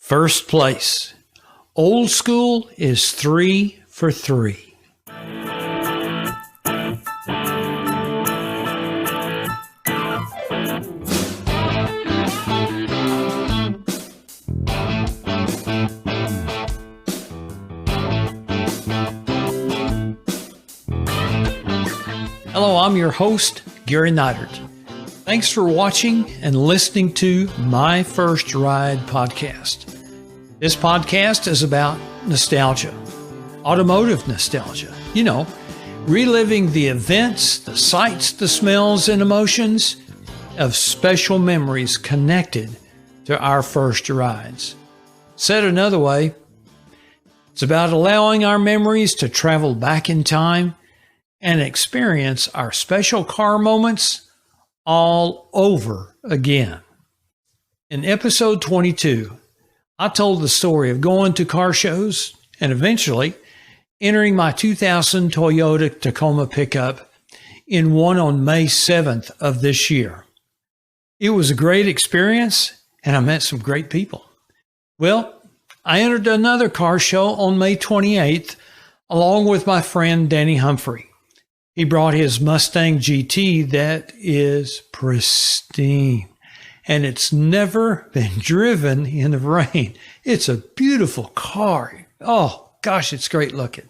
First place. Old School is 3 for 3. Hello, I'm your host, Gary Neidert. Thanks for watching and listening to My First Ride podcast. This podcast is about nostalgia, automotive nostalgia. You know, reliving the events, the sights, the smells, and emotions of special memories connected to our first rides. Said another way, it's about allowing our memories to travel back in time and experience our special car moments all over again. In episode 22, I told the story of going to car shows and eventually entering my 2000 Toyota Tacoma pickup in one on May 7th of this year. It was a great experience and I met some great people. Well, I entered another car show on May 28th along with my friend Danny Humphrey. He brought his Mustang GT that is pristine, and it's never been driven in the rain. It's a beautiful car. Oh, gosh, it's great looking.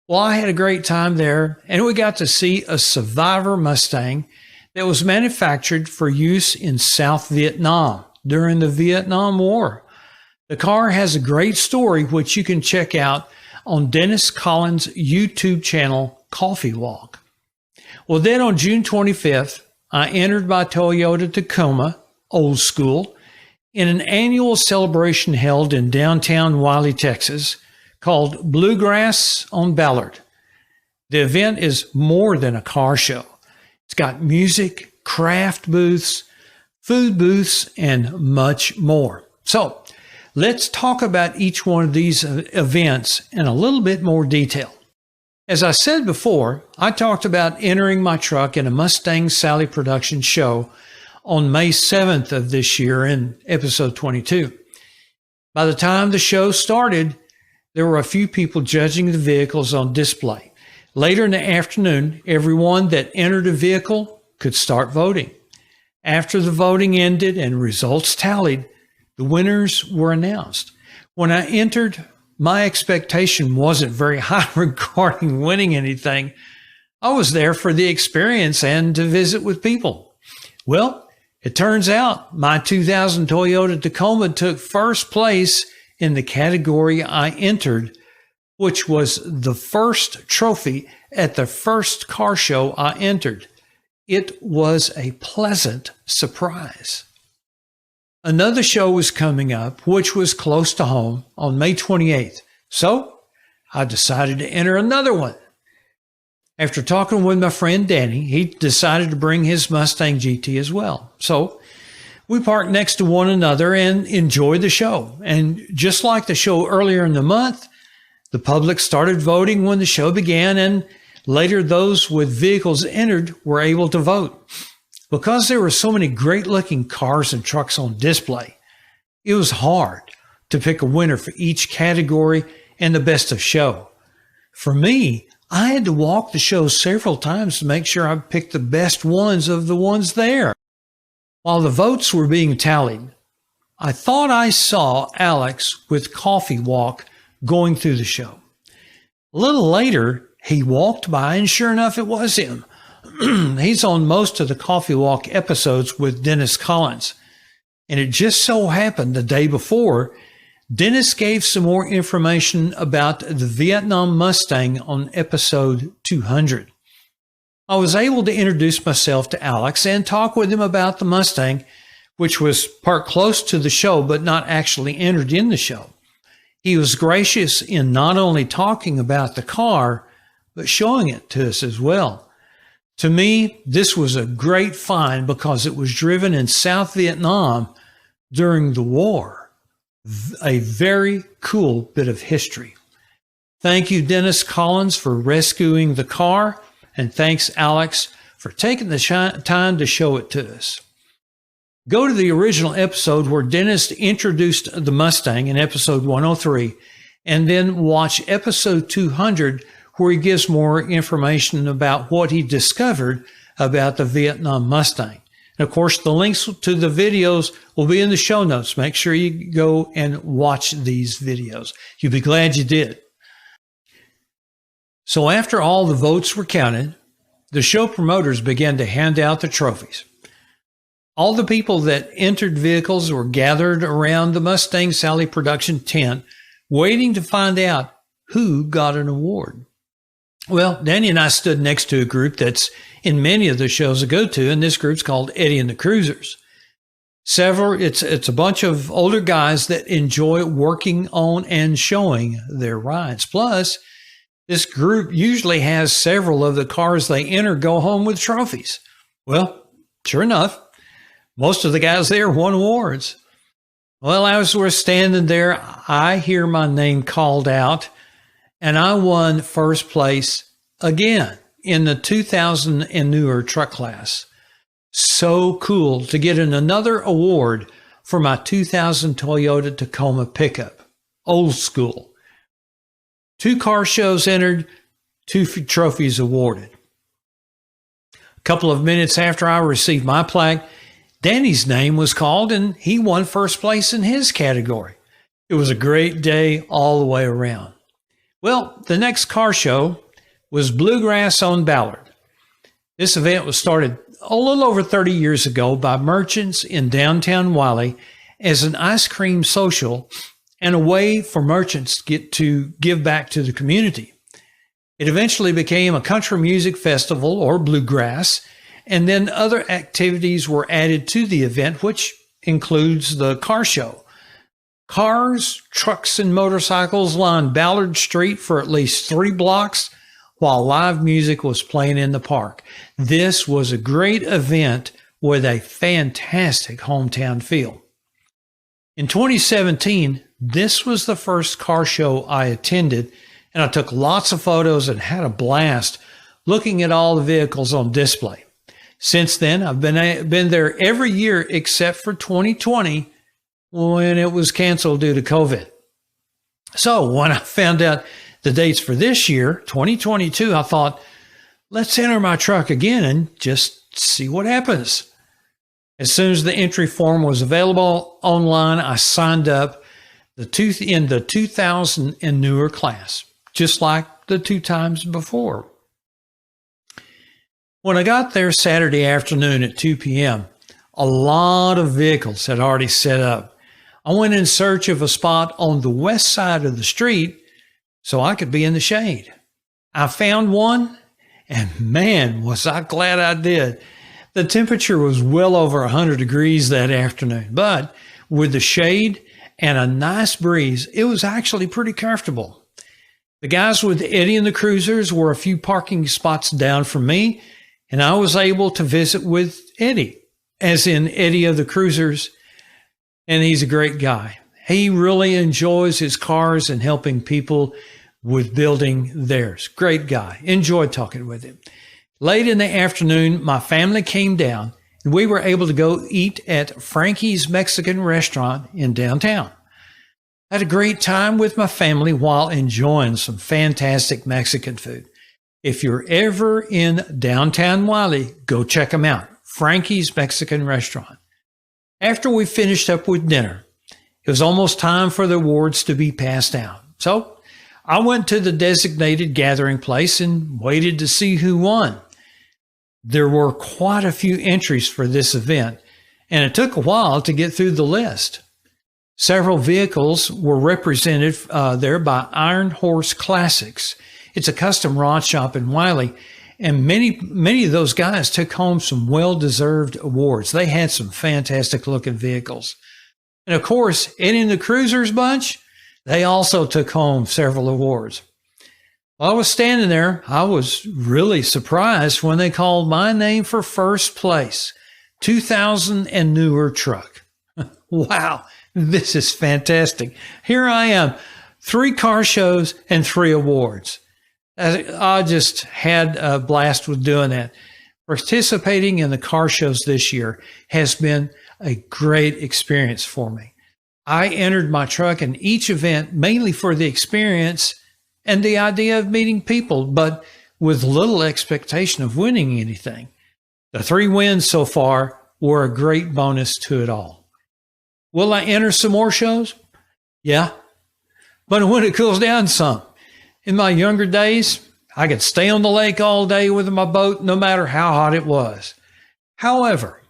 Well, I had a great time there, and we got to see a Survivor Mustang that was manufactured for use in South Vietnam during the Vietnam War. The car has a great story, which you can check out on Dennis Collins' YouTube channel, Coffee Walk. Well, then on June 25th, I entered my Toyota Tacoma, Old School, in an annual celebration held in downtown Wylie, Texas, called Bluegrass on Ballard. The event is more than a car show. It's got music, craft booths, food booths, and much more. So let's talk about each one of these events in a little bit more detail. As I said before, I talked about entering my truck in a Mustang Sally production show on May 7th of this year in episode 22. By the time the show started, there were a few people judging the vehicles on display. Later in the afternoon, everyone that entered a vehicle could start voting. After the voting ended and results tallied, the winners were announced. When I entered, my expectation wasn't very high regarding winning anything. I was there for the experience and to visit with people. Well, it turns out my 2000 Toyota Tacoma took first place in the category I entered, which was the first trophy at the first car show I entered. It was a pleasant surprise. Another show was coming up, which was close to home on May 28th. So I decided to enter another one. After talking with my friend Danny, he decided to bring his Mustang GT as well. So we parked next to one another and enjoyed the show. And just like the show earlier in the month, the public started voting when the show began, and later those with vehicles entered were able to vote. Because there were so many great-looking cars and trucks on display, it was hard to pick a winner for each category and the best of show. For me, I had to walk the show several times to make sure I picked the best ones of the ones there. While the votes were being tallied, I thought I saw Alex with Coffee Walk going through the show. A little later, he walked by, and sure enough, it was him. He's on most of the Coffee Walk episodes with Dennis Collins. And it just so happened the day before, Dennis gave some more information about the Vietnam Mustang on episode 200. I was able to introduce myself to Alex and talk with him about the Mustang, which was parked close to the show but not actually entered in the show. He was gracious in not only talking about the car, but showing it to us as well. To me, this was a great find because it was driven in South Vietnam during the war. A very cool bit of history. Thank you, Dennis Collins, for rescuing the car, and thanks, Alex, for taking the time to show it to us. Go to the original episode where Dennis introduced the Mustang in episode 103, and then watch episode 200 where he gives more information about what he discovered about the Vietnam Mustang. And of course, the links to the videos will be in the show notes. Make sure you go and watch these videos. You'll be glad you did. So after all the votes were counted, the show promoters began to hand out the trophies. All the people that entered vehicles were gathered around the Mustang Sally production tent, waiting to find out who got an award. Well, Danny and I stood next to a group that's in many of the shows I go to, and this group's called Eddie and the Cruisers. It's a bunch of older guys that enjoy working on and showing their rides. Plus, this group usually has several of the cars they enter go home with trophies. Well, sure enough, most of the guys there won awards. Well, as we're standing there, I hear my name called out, and I won first place again in the 2000 and newer truck class. So cool to get another award for my 2000 Toyota Tacoma pickup. Old school. 2 car shows entered, 2 trophies awarded. A couple of minutes after I received my plaque, Danny's name was called and he won first place in his category. It was a great day all the way around. Well, the next car show was Bluegrass on Ballard. This event was started a little over 30 years ago by merchants in downtown Wylie as an ice cream social and a way for merchants to give back to the community. It eventually became a country music festival, or Bluegrass, and then other activities were added to the event, which includes the car show. Cars, trucks, and motorcycles lined Ballard Street for at least 3 blocks while live music was playing in the park. This was a great event with a fantastic hometown feel. In 2017, this was the first car show I attended, and I took lots of photos and had a blast looking at all the vehicles on display. Since then, I've been there every year except for 2020 when it was canceled due to COVID. So when I found out the dates for this year, 2022, I thought, let's enter my truck again and just see what happens. As soon as the entry form was available online, I signed up in the 2000 and newer class, just like the 2 times before. When I got there Saturday afternoon at 2 p.m., a lot of vehicles had already set up. I went in search of a spot on the west side of the street so I could be in the shade. I found one, and man, was I glad I did. The temperature was well over 100 degrees that afternoon, but with the shade and a nice breeze, it was actually pretty comfortable. The guys with Eddie and the Cruisers were a few parking spots down from me, and I was able to visit with Eddie, as in Eddie of the Cruisers, and he's a great guy. He really enjoys his cars and helping people with building theirs. Great guy. Enjoyed talking with him. Late in the afternoon, my family came down, and we were able to go eat at Frankie's Mexican restaurant in downtown. I had a great time with my family while enjoying some fantastic Mexican food. If you're ever in downtown Wylie, go check them out. Frankie's Mexican restaurant. After we finished up with dinner, it was almost time for the awards to be passed out. So I went to the designated gathering place and waited to see who won. There were quite a few entries for this event, and it took a while to get through the list. Several vehicles were represented there by Iron Horse Classics. It's a custom rod shop in Wylie, and many of those guys took home some well-deserved awards. They had some fantastic-looking vehicles. And, of course, Eddie and the Cruisers bunch, they also took home several awards. While I was standing there, I was really surprised when they called my name for first place, 2000 and newer truck. Wow, this is fantastic. Here I am, 3 car shows and 3 awards. I just had a blast with doing that. Participating in the car shows this year has been a great experience for me. I entered my truck in each event mainly for the experience and the idea of meeting people, but with little expectation of winning anything. The 3 wins so far were a great bonus to it all. Will I enter some more shows? Yeah, but when it cools down some. In my younger days, I could stay on the lake all day with my boat no matter how hot it was. However,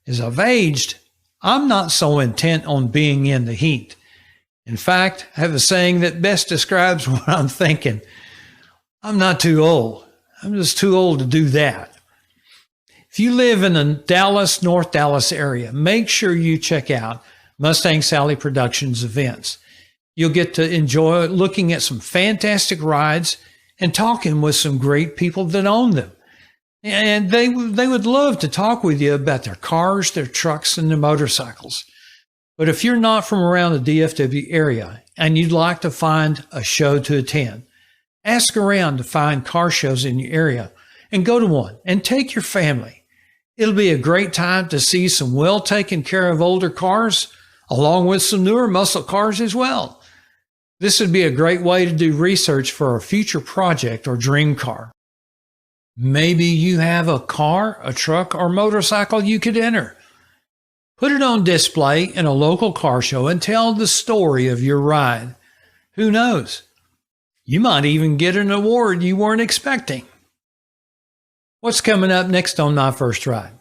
as I've aged, I'm not so intent on being in the heat. In fact, I have a saying that best describes what I'm thinking. I'm not too old. I'm just too old to do that. If you live in the Dallas, North Dallas area, make sure you check out Mustang Sally Productions events. You'll get to enjoy looking at some fantastic rides and talking with some great people that own them. And they would love to talk with you about their cars, their trucks, and their motorcycles. But if you're not from around the DFW area and you'd like to find a show to attend, ask around to find car shows in your area and go to one and take your family. It'll be a great time to see some well taken care of older cars along with some newer muscle cars as well. This would be a great way to do research for a future project or dream car. Maybe you have a car, a truck, or motorcycle you could enter. Put it on display in a local car show and tell the story of your ride. Who knows? You might even get an award you weren't expecting. What's coming up next on My First Ride?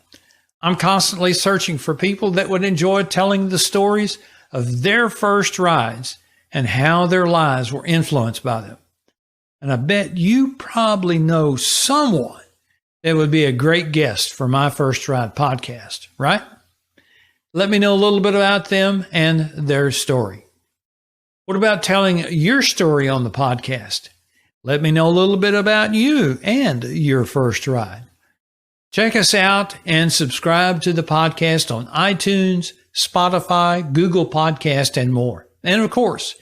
I'm constantly searching for people that would enjoy telling the stories of their first rides and how their lives were influenced by them. And I bet you probably know someone that would be a great guest for My First Ride podcast, right? Let me know a little bit about them and their story. What about telling your story on the podcast? Let me know a little bit about you and your first ride. Check us out and subscribe to the podcast on iTunes, Spotify, Google Podcast, and more. And of course,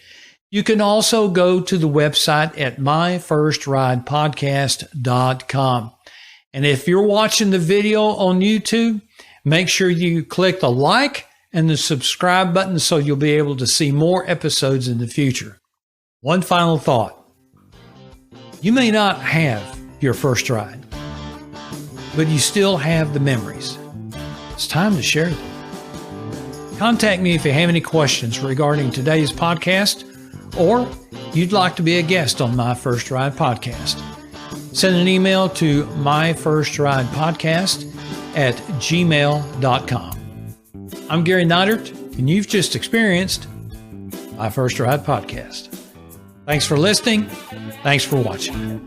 you can also go to the website at myfirstridepodcast.com. And if you're watching the video on YouTube, make sure you click the like and the subscribe button so you'll be able to see more episodes in the future. One final thought. You may not have your first ride, but you still have the memories. It's time to share them. Contact me if you have any questions regarding today's podcast, or you'd like to be a guest on My First Ride podcast. Send an email to myfirstridepodcast@gmail.com. I'm Gary Neidert, and you've just experienced My First Ride podcast. Thanks for listening. Thanks for watching.